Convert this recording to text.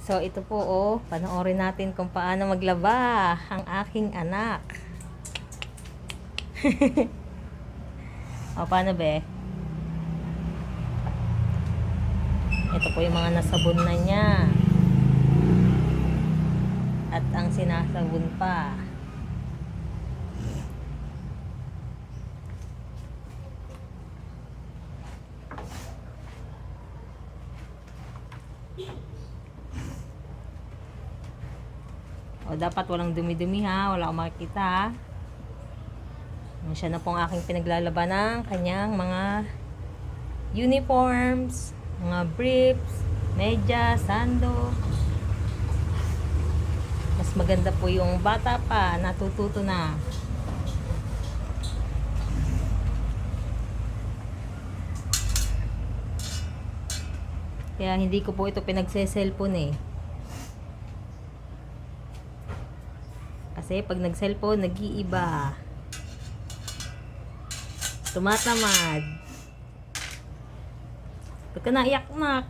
So, ito po, oh, panoorin natin kung paano maglaba ang aking anak. O, paano be? Ito po yung mga nasabon na niya. At ang sinasabon pa. O, dapat walang dumi-dumi ha. Wala akong makikita ha. Siya na pong aking pinaglalaban ng kanyang mga uniforms, mga briefs, medyas, sando. Mas maganda po yung bata pa, natututo na. Kaya hindi ko po ito pinagse-cellphone eh. Kasi pag nag-cellphone, nag-iiba. Tumatamad. Ba't ka naiyak, nak?